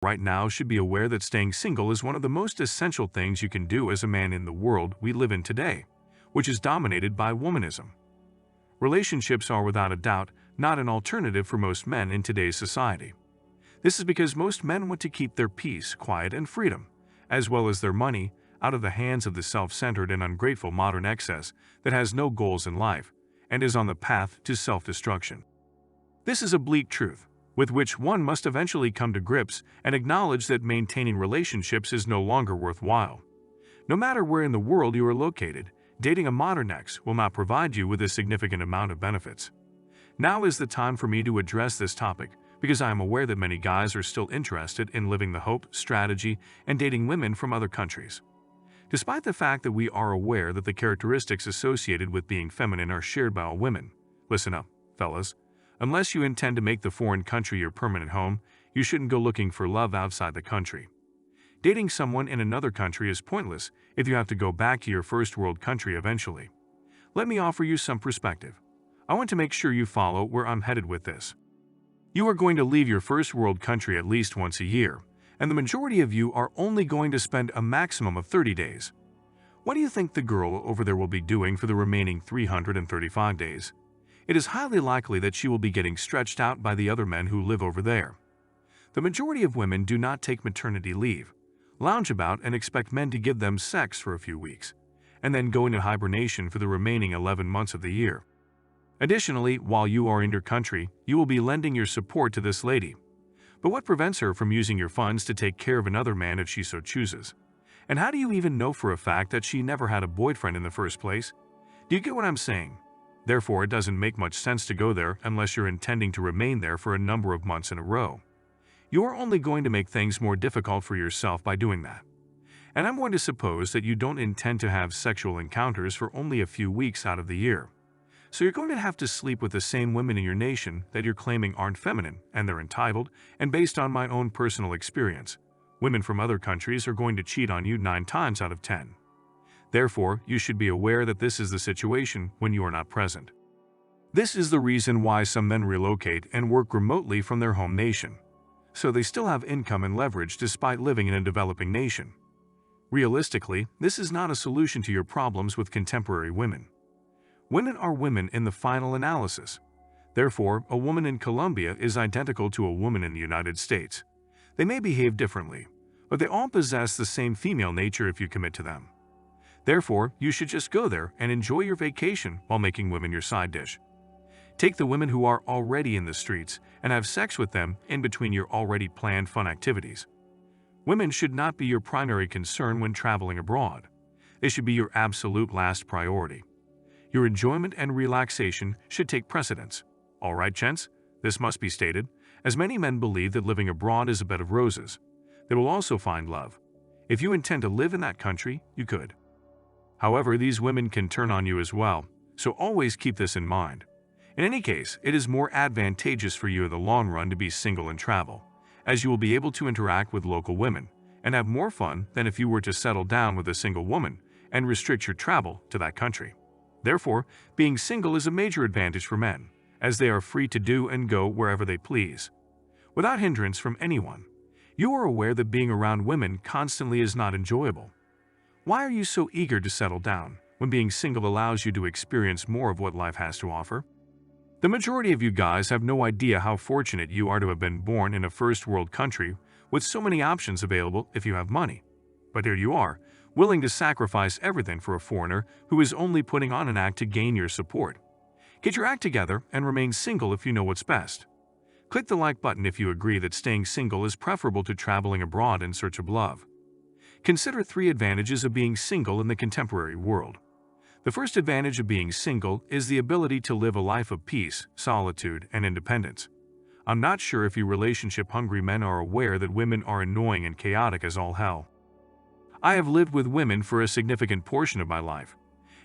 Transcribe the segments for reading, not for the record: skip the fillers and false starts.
right now should be aware that staying single is one of the most essential things you can do as a man in the world we live in today, which is dominated by womanism. Relationships are without a doubt not an alternative for most men in today's society. This is because most men want to keep their peace, quiet, and freedom, as well as their money, out of the hands of the self-centered and ungrateful modern excess that has no goals in life and is on the path to self-destruction. This is a bleak truth, with which one must eventually come to grips and acknowledge that maintaining relationships is no longer worthwhile. No matter where in the world you are located, dating a modern ex will not provide you with a significant amount of benefits. Now is the time for me to address this topic because I am aware that many guys are still interested in living the hope, strategy, and dating women from other countries. Despite the fact that we are aware that the characteristics associated with being feminine are shared by all women, listen up, fellas. Unless you intend to make the foreign country your permanent home, you shouldn't go looking for love outside the country. Dating someone in another country is pointless if you have to go back to your first world country eventually. Let me offer you some perspective. I want to make sure you follow where I'm headed with this. You are going to leave your first world country at least once a year, and the majority of you are only going to spend a maximum of 30 days. What do you think the girl over there will be doing for the remaining 335 days? It is highly likely that she will be getting stretched out by the other men who live over there. The majority of women do not take maternity leave, lounge about and expect men to give them sex for a few weeks, and then go into hibernation for the remaining 11 months of the year. Additionally, while you are in your country, you will be lending your support to this lady. But what prevents her from using your funds to take care of another man if she so chooses? And how do you even know for a fact that she never had a boyfriend in the first place? Do you get what I'm saying? Therefore, it doesn't make much sense to go there unless you're intending to remain there for a number of months in a row. You are only going to make things more difficult for yourself by doing that. And I'm going to suppose that you don't intend to have sexual encounters for only a few weeks out of the year. So you're going to have to sleep with the same women in your nation that you're claiming aren't feminine and they're entitled, and based on my own personal experience, women from other countries are going to cheat on you 9 times out of 10. Therefore, you should be aware that this is the situation when you are not present. This is the reason why some men relocate and work remotely from their home nation, so they still have income and leverage despite living in a developing nation. Realistically, this is not a solution to your problems with contemporary women. Women are women in the final analysis. Therefore, a woman in Colombia is identical to a woman in the United States. They may behave differently, but they all possess the same female nature if you commit to them. Therefore, you should just go there and enjoy your vacation while making women your side dish. Take the women who are already in the streets and have sex with them in between your already planned fun activities. Women should not be your primary concern when traveling abroad. They should be your absolute last priority. Your enjoyment and relaxation should take precedence. All right, gents, this must be stated, as many men believe that living abroad is a bed of roses. They will also find love. If you intend to live in that country, you could. However, these women can turn on you as well, so always keep this in mind. In any case, it is more advantageous for you in the long run to be single and travel, as you will be able to interact with local women and have more fun than if you were to settle down with a single woman and restrict your travel to that country. Therefore, being single is a major advantage for men, as they are free to do and go wherever they please, without hindrance from anyone. You are aware that being around women constantly is not enjoyable. Why are you so eager to settle down when being single allows you to experience more of what life has to offer? The majority of you guys have no idea how fortunate you are to have been born in a first world country with so many options available if you have money. But here you are, willing to sacrifice everything for a foreigner who is only putting on an act to gain your support. Get your act together and remain single if you know what's best. Click the like button if you agree that staying single is preferable to traveling abroad in search of love. Consider 3 advantages of being single in the contemporary world. The first advantage of being single is the ability to live a life of peace, solitude, and independence. I'm not sure if you relationship-hungry men are aware that women are annoying and chaotic as all hell. I have lived with women for a significant portion of my life,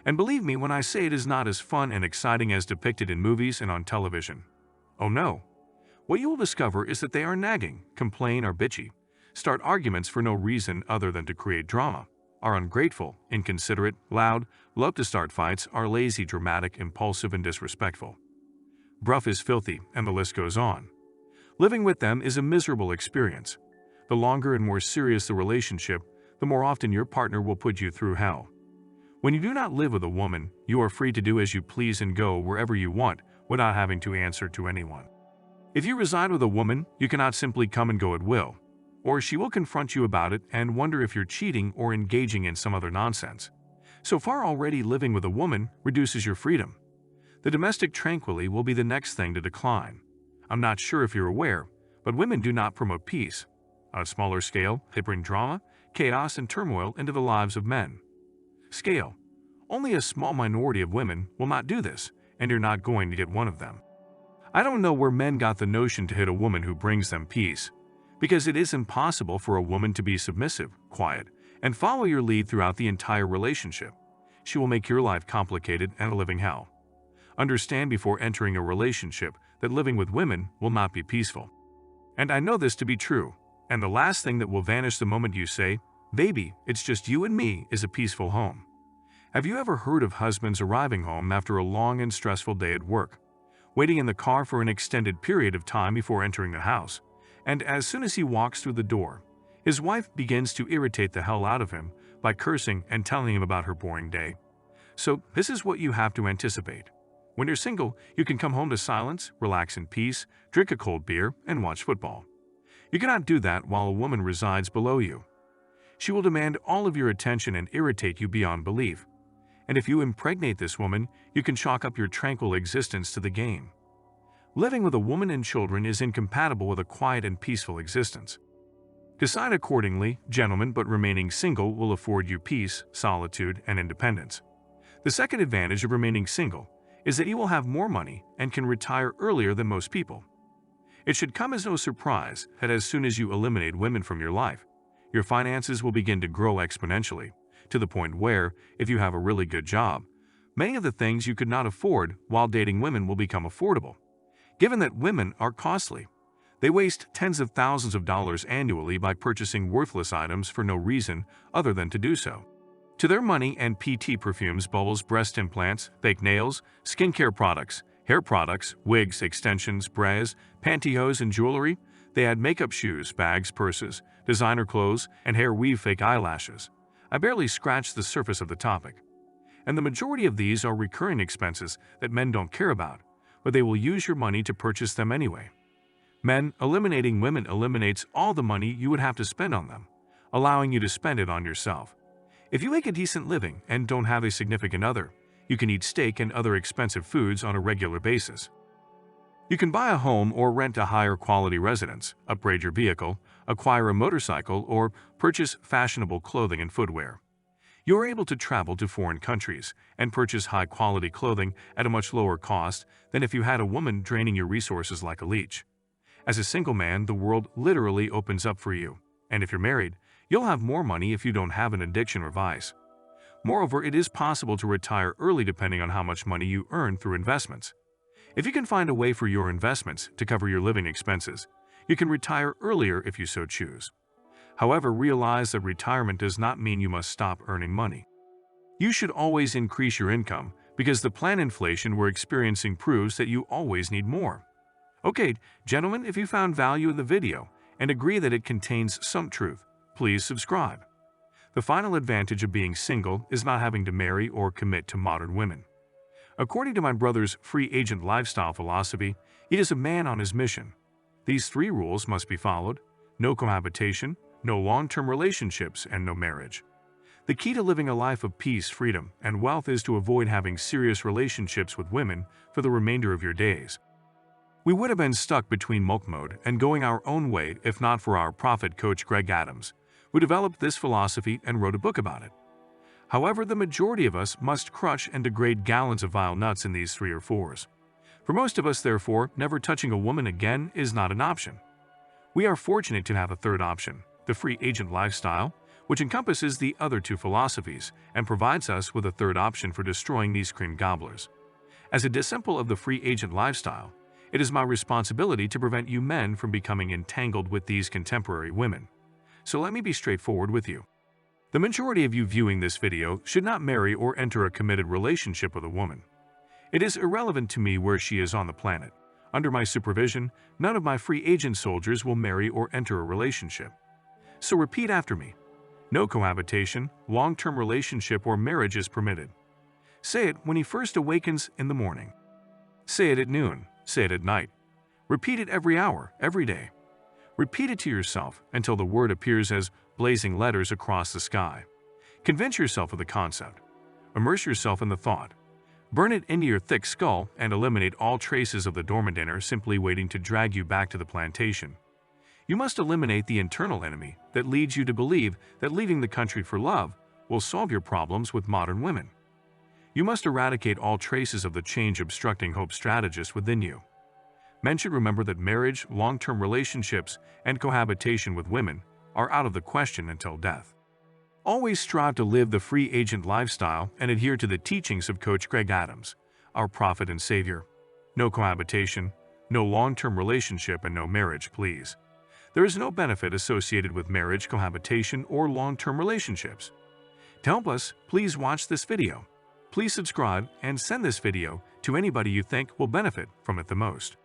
and believe me when I say it is not as fun and exciting as depicted in movies and on television. Oh no. What you will discover is that they are nagging, complain, or bitchy, start arguments for no reason other than to create drama, are ungrateful, inconsiderate, loud, love to start fights, are lazy, dramatic, impulsive, and disrespectful. Bruff is filthy, and the list goes on. Living with them is a miserable experience. The longer and more serious the relationship, the more often your partner will put you through hell. When you do not live with a woman, you are free to do as you please and go wherever you want without having to answer to anyone. If you reside with a woman, you cannot simply come and go at will, or she will confront you about it and wonder if you're cheating or engaging in some other nonsense. So far, already living with a woman reduces your freedom. The domestic tranquility will be the next thing to decline. I'm not sure if you're aware, but women do not promote peace. On a smaller scale, they bring drama, chaos, and turmoil into the lives of men. Scale. Only a small minority of women will not do this, and you're not going to get one of them. I don't know where men got the notion to hit a woman who brings them peace, because it is impossible for a woman to be submissive, quiet, and follow your lead throughout the entire relationship. She will make your life complicated and a living hell. Understand before entering a relationship that living with women will not be peaceful. And I know this to be true, and the last thing that will vanish the moment you say, "Baby, it's just you and me," is a peaceful home. Have you ever heard of husbands arriving home after a long and stressful day at work, waiting in the car for an extended period of time before entering the house, and as soon as he walks through the door, his wife begins to irritate the hell out of him by cursing and telling him about her boring day? So this is what you have to anticipate. When you're single, you can come home to silence, relax in peace, drink a cold beer, and watch football. You cannot do that while a woman resides below you. She will demand all of your attention and irritate you beyond belief. And if you impregnate this woman, you can chalk up your tranquil existence to the game. Living with a woman and children is incompatible with a quiet and peaceful existence. Decide accordingly, gentlemen, but remaining single will afford you peace, solitude, and independence. The second advantage of remaining single is that you will have more money and can retire earlier than most people. It should come as no surprise that as soon as you eliminate women from your life, your finances will begin to grow exponentially, to the point where, if you have a really good job, many of the things you could not afford while dating women will become affordable. Given that women are costly, they waste tens of thousands of dollars annually by purchasing worthless items for no reason other than to do so. To their money and PT perfumes, bubbles, breast implants, fake nails, skincare products, hair products, wigs, extensions, bras, pantyhose, and jewelry, they add makeup, shoes, bags, purses, designer clothes, and hair weave, fake eyelashes. I barely scratched the surface of the topic. And the majority of these are recurring expenses that men don't care about, but they will use your money to purchase them anyway. Men, eliminating women eliminates all the money you would have to spend on them, allowing you to spend it on yourself. If you make a decent living and don't have a significant other, you can eat steak and other expensive foods on a regular basis. You can buy a home or rent a higher quality residence, upgrade your vehicle, acquire a motorcycle, or purchase fashionable clothing and footwear. You are able to travel to foreign countries and purchase high-quality clothing at a much lower cost than if you had a woman draining your resources like a leech. As a single man, the world literally opens up for you, and if you're married, you'll have more money if you don't have an addiction or vice. Moreover, it is possible to retire early depending on how much money you earn through investments. If you can find a way for your investments to cover your living expenses, you can retire earlier if you so choose. However, realize that retirement does not mean you must stop earning money. You should always increase your income because the planned inflation we're experiencing proves that you always need more. Okay, gentlemen, if you found value in the video and agree that it contains some truth, please subscribe. The final advantage of being single is not having to marry or commit to modern women. According to my brother's free agent lifestyle philosophy, he is a man on his mission. These 3 rules must be followed: no cohabitation, no long-term relationships, and no marriage. The key to living a life of peace, freedom, and wealth is to avoid having serious relationships with women for the remainder of your days. We would have been stuck between monk mode and going our own way if not for our prophet coach Greg Adams, who developed this philosophy and wrote a book about it. However, the majority of us must crush and degrade gallons of vile nuts in these 3 or 4s. For most of us, therefore, never touching a woman again is not an option. We are fortunate to have a third option, the free agent lifestyle, which encompasses the other 2 philosophies and provides us with a third option for destroying these cream gobblers. As a disciple of the free agent lifestyle, it is my responsibility to prevent you men from becoming entangled with these contemporary women. So let me be straightforward with you. The majority of you viewing this video should not marry or enter a committed relationship with a woman. It is irrelevant to me where she is on the planet. Under my supervision, none of my free agent soldiers will marry or enter a relationship. So repeat after me. No cohabitation, long-term relationship, or marriage is permitted. Say it when he first awakens in the morning. Say it at noon. Say it at night. Repeat it every hour, every day. Repeat it to yourself until the word appears as blazing letters across the sky. Convince yourself of the concept. Immerse yourself in the thought. Burn it into your thick skull and eliminate all traces of the dormant inner simply waiting to drag you back to the plantation. You must eliminate the internal enemy that leads you to believe that leaving the country for love will solve your problems with modern women. You must eradicate all traces of the change obstructing hope strategist within you. Men should remember that marriage, long-term relationships, and cohabitation with women are out of the question until death. Always strive to live the free agent lifestyle and adhere to the teachings of Coach Greg Adams, our prophet and savior. No cohabitation, no long-term relationship, and no marriage, please. There is no benefit associated with marriage, cohabitation, or long-term relationships. To help us, please watch this video. Please subscribe and send this video to anybody you think will benefit from it the most.